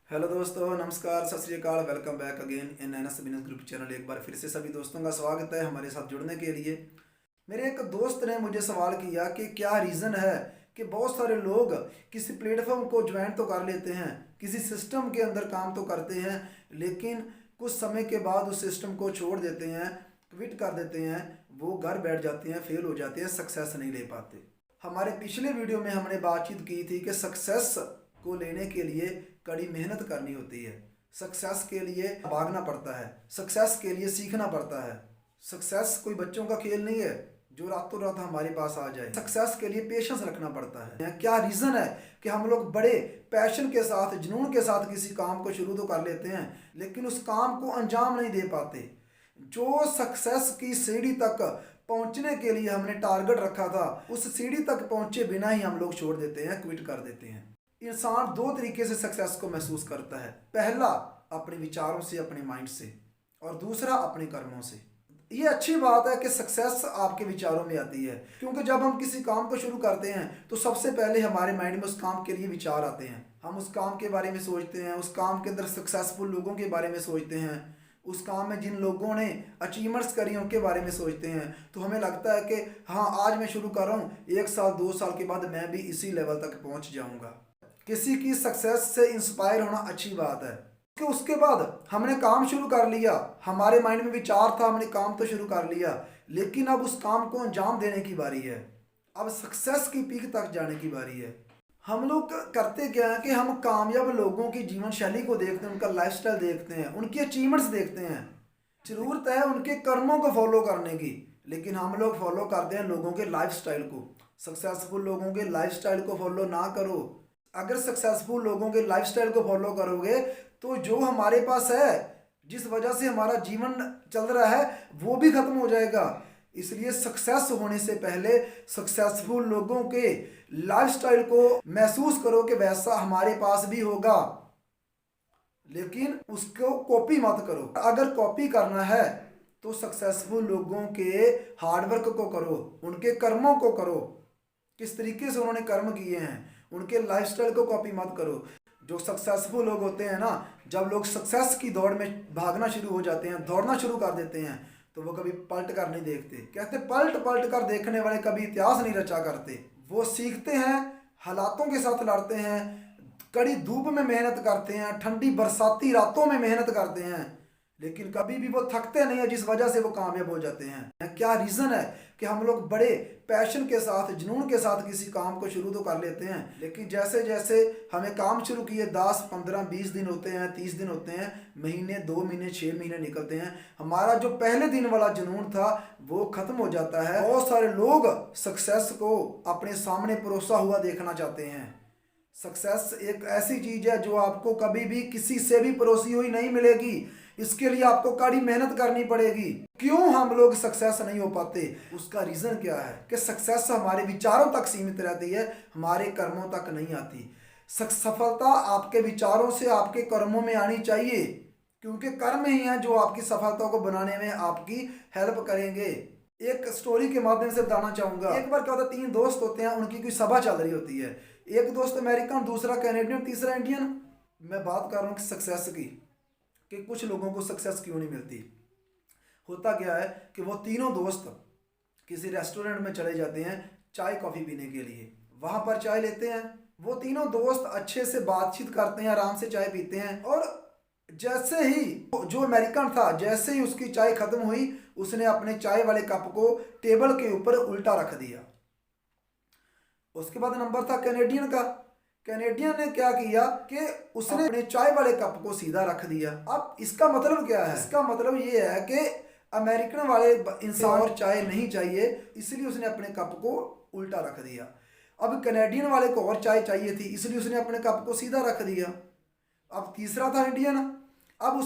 Hello दोस्तों, नमस्कार, सत श्री अकाल। Welcome back again in NS business group channel. एक बार फिर से सभी दोस्तों का स्वागत है हमारे साथ जुड़ने के लिए। मेरे एक दोस्त ने मुझे सवाल किया कि क्या रीज़न है कि बहुत सारे लोग किसी प्लेटफॉर्म को ज्वाइन तो कर लेते हैं, किसी सिस्टम के अंदर काम तो करते हैं, लेकिन कुछ समय के बाद उस सिस्टम को छोड़ देते हैं, क्विट कर देते हैं, वो घर बैठ जाते हैं, फेल हो जाते हैं, सक्सेस नहीं ले पाते। हमारे पिछले वीडियो में हमने बातचीत की थी कि सक्सेस को लेने के लिए कड़ी मेहनत करनी होती है, सक्सेस के लिए भागना पड़ता है, सक्सेस के लिए सीखना पड़ता है। सक्सेस कोई बच्चों का खेल नहीं है जो रातों रात हमारे पास आ जाए। सक्सेस के लिए पेशेंस रखना पड़ता है। क्या रीज़न है कि हम लोग बड़े पैशन के साथ, जुनून के साथ किसी काम को शुरू तो कर लेते हैं, लेकिन उस काम को अंजाम नहीं दे पाते। जो सक्सेस की सीढ़ी तक पहुंचने के लिए हमने टारगेट रखा था, उस सीढ़ी तक पहुंचे बिना ही हम लोग छोड़ देते हैं, क्विट कर देते हैं। इंसान दो तरीके से सक्सेस को महसूस करता है। पहला अपने विचारों से, अपने माइंड से, और दूसरा अपने कर्मों से। ये अच्छी बात है कि सक्सेस आपके विचारों में आती है, क्योंकि जब हम किसी काम को शुरू करते हैं तो सबसे पहले हमारे माइंड में उस काम के लिए विचार आते हैं। हम उस काम के बारे में सोचते हैं, उस काम के अंदर सक्सेसफुल लोगों के बारे में सोचते हैं, उस काम में जिन लोगों ने अचीवमेंट्स करी उनके बारे में सोचते हैं। तो हमें लगता है कि हाँ, आज मैं शुरू कर रहा हूँ, 1 साल 2 साल के बाद मैं भी इसी लेवल तक पहुँच जाऊँगा। किसी की सक्सेस से इंस्पायर होना अच्छी बात है कि उसके बाद हमने काम शुरू कर लिया, हमारे माइंड में विचार था, हमने काम तो शुरू कर लिया, लेकिन अब उस काम को अंजाम देने की बारी है। अब सक्सेस की पीक तक जाने की बारी है। हम लोग करते क्या है कि हम कामयाब लोगों की जीवन शैली को देखते हैं, उनका लाइफस्टाइल देखते हैं, उनकी अचीवमेंट्स देखते हैं। जरूरत है उनके कर्मों को फॉलो करने की, लेकिन हम लोग फॉलो करते हैं लोगों के लाइफस्टाइल को। सक्सेसफुल लोगों के लाइफस्टाइल को फॉलो ना करो। अगर सक्सेसफुल लोगों के लाइफस्टाइल को फॉलो करोगे तो जो हमारे पास है, जिस वजह से हमारा जीवन चल रहा है, वो भी खत्म हो जाएगा। इसलिए सक्सेस होने से पहले सक्सेसफुल लोगों के लाइफस्टाइल को महसूस करो कि वैसा हमारे पास भी होगा, लेकिन उसको कॉपी मत करो। अगर कॉपी करना है तो सक्सेसफुल लोगों के हार्डवर्क को करो, उनके कर्मों को करो, किस तरीके से उन्होंने कर्म किए हैं, उनके लाइफस्टाइल को कॉपी मत करो। जो सक्सेसफुल लोग होते हैं ना, जब लोग सक्सेस की दौड़ में भागना शुरू हो जाते हैं, दौड़ना शुरू कर देते हैं, तो वो कभी पलट कर नहीं देखते। कहते पलट पलट कर देखने वाले कभी इतिहास नहीं रचा करते। वो सीखते हैं, हालातों के साथ लड़ते हैं, कड़ी धूप में मेहनत करते हैं, ठंडी बरसाती रातों में मेहनत करते हैं, लेकिन कभी भी वो थकते नहीं है, जिस वजह से वो कामयाब हो जाते हैं। क्या रीज़न है कि हम लोग बड़े पैशन के साथ, जुनून के साथ किसी काम को शुरू तो कर लेते हैं, लेकिन जैसे जैसे हमें काम शुरू किए 10 15 20 दिन होते हैं, 30 दिन होते हैं, महीने, 2 महीने, 6 महीने निकलते हैं, हमारा जो पहले दिन वाला जुनून था वो खत्म हो जाता है। बहुत सारे लोग सक्सेस को अपने सामने परोसा हुआ देखना चाहते हैं। सक्सेस एक ऐसी चीज है जो आपको कभी भी किसी से भी परोसी हुई नहीं मिलेगी। इसके लिए आपको कड़ी मेहनत करनी पड़ेगी। क्यों हम लोग सक्सेस नहीं हो पाते? उसका रीजन क्या है कि सक्सेस हमारे विचारों तक सीमित रहती है, हमारे कर्मों तक नहीं आती। सफलता आपके विचारों से, आपके कर्मों में आनी चाहिए, क्योंकि कर्म ही हैं जो आपकी सफलता को बनाने में आपकी हेल्प करेंगे। एक स्टोरी के माध्यम से बताना चाहूंगा। एक बार क्या होता है, 3 दोस्त होते हैं, उनकी कोई सभा चल रही होती है। एक दोस्त अमेरिकन, दूसरा कैनेडियन, तीसरा इंडियन। मैं बात कर रहा हूँ सक्सेस की, कि कुछ लोगों को सक्सेस क्यों नहीं मिलती। होता क्या है कि वो तीनों दोस्त किसी रेस्टोरेंट में चले जाते हैं चाय कॉफ़ी पीने के लिए। वहाँ पर चाय लेते हैं, वो तीनों दोस्त अच्छे से बातचीत करते हैं, आराम से चाय पीते हैं, और जैसे ही जो अमेरिकन था, जैसे ही उसकी चाय खत्म हुई, उसने अपने चाय वाले कप को टेबल के ऊपर उल्टा रख दिया। उसके बाद नंबर था कैनेडियन का। कैनेडियन ने क्या किया कि उसने अपने चाय वाले कप को सीधा रख दिया। अब इसका मतलब क्या है? इसका मतलब ये है कि अमेरिकन वाले इंसान और चाय नहीं चाहिए, इसलिए उसने अपने कप को उल्टा रख दिया। अब कैनेडियन वाले को और चाय चाहिए थी, इसलिए उसने अपने कप को सीधा रख दिया। अब तीसरा था इंडियन। अब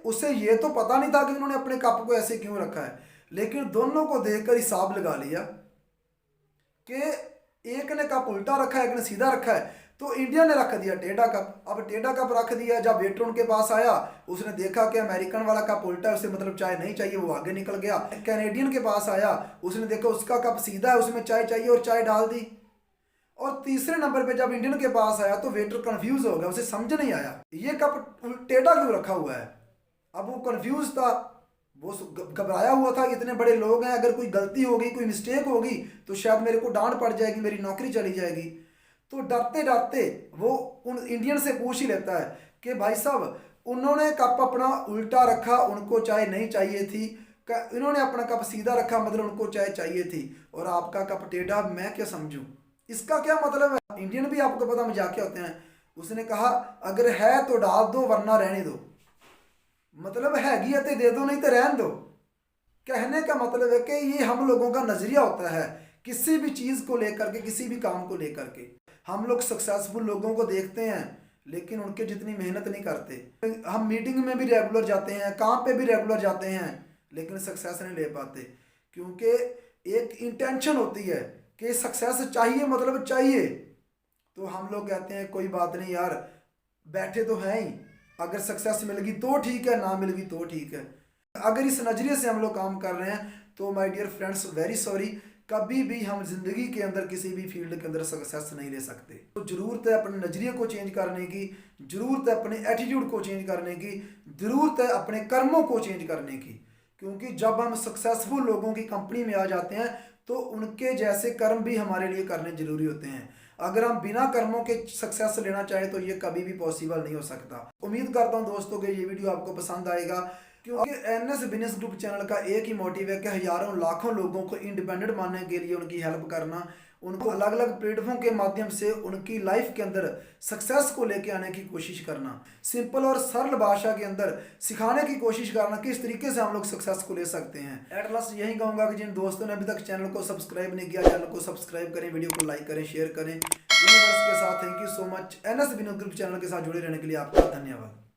उसे ये तो पता नहीं था कि उन्होंने अपने कप को ऐसे क्यों रखा है, लेकिन दोनों को देखकर हिसाब लगा लिया कि एक ने कप उल्टा रखा है, एक ने सीधा रखा है, तो इंडिया ने रख दिया टेढ़ा कप। अब टेढ़ा कप रख दिया। जब वेटर उनके पास आया, उसने देखा कि अमेरिकन वाला कप उल्टा है, उसे मतलब चाय नहीं चाहिए, वो आगे निकल गया। कैनेडियन के पास आया, उसने देखा उसका कप सीधा है, उसमें चाय चाहिए और चाय डाल दी। और तीसरे नंबर पे जब इंडियन के पास आया तो वेटर कंफ्यूज हो गया, उसे समझ नहीं आया ये कप टेढ़ा क्यों रखा हुआ है। अब वो कंफ्यूज था, वो घबराया हुआ था, इतने बड़े लोग हैं, अगर कोई गलती होगी, कोई मिस्टेक होगी तो शायद मेरे को डांट पड़ जाएगी, मेरी नौकरी चली जाएगी। तो डरते डरते वो उन इंडियन से पूछ ही लेता है कि भाई साहब उन्होंने कप अपना उल्टा रखा, उनको चाय नहीं चाहिए थी, इन्होंने अपना कप सीधा रखा मतलब उनको चाय चाहिए थी, और आपका कप टेढ़ा, मैं क्या समझूं, इसका क्या मतलब है। इंडियन भी आपको पता मजाकिया होते हैं। उसने कहा अगर है तो डाल दो वरना रहने दो, मतलब हैगी है तो दे दो, नहीं तो रहने दो। कहने का मतलब है कि ये हम लोगों का नजरिया होता है किसी भी चीज को लेकर के, किसी भी काम को लेकर के। हम लोग सक्सेसफुल लोगों को देखते हैं लेकिन उनके जितनी मेहनत नहीं करते। हम मीटिंग में भी रेगुलर जाते हैं, काम पे भी रेगुलर जाते हैं, लेकिन सक्सेस नहीं ले पाते, क्योंकि एक इंटेंशन होती है कि सक्सेस चाहिए, मतलब चाहिए। तो हम लोग कहते हैं कोई बात नहीं यार, बैठे तो हैं ही, अगर सक्सेस मिल गई तो ठीक है, ना मिल गई तो ठीक है। अगर इस नज़रिए से हम लोग काम कर रहे हैं तो my dear friends very sorry, कभी भी हम जिंदगी के अंदर किसी भी फील्ड के अंदर सक्सेस नहीं ले सकते। तो ज़रूरत है अपने नज़रिए को चेंज करने की, ज़रूरत है अपने एटीट्यूड को चेंज करने की, ज़रूरत है अपने कर्मों को चेंज करने की। क्योंकि जब हम सक्सेसफुल लोगों की कंपनी में आ जाते हैं तो उनके जैसे कर्म भी हमारे लिए करने जरूरी होते हैं। अगर हम बिना कर्मों के सक्सेस लेना चाहें तो ये कभी भी पॉसिबल नहीं हो सकता। उम्मीद करता हूँ दोस्तों कि ये वीडियो आपको पसंद आएगा, क्योंकि एनएस बिजनेस ग्रुप चैनल का एक ही मोटिव है कि हजारों लाखों लोगों को इंडिपेंडेंट बनने के लिए उनकी हेल्प करना, उनको अलग अलग प्लेटफॉर्म के माध्यम से उनकी लाइफ के अंदर सक्सेस को लेके आने की कोशिश करना, सिंपल और सरल भाषा के अंदर सिखाने की कोशिश करना किस तरीके से हम लोग सक्सेस को ले सकते हैं। एट लास्ट यही कहूँगा कि जिन दोस्तों ने अभी तक चैनल को सब्सक्राइब नहीं किया, चैनल को सब्सक्राइब करें, वीडियो को लाइक करें, शेयर करें। यूनिवर्स के साथ thank you so much. NS business group channel के साथ जुड़े रहने के लिए आपका धन्यवाद।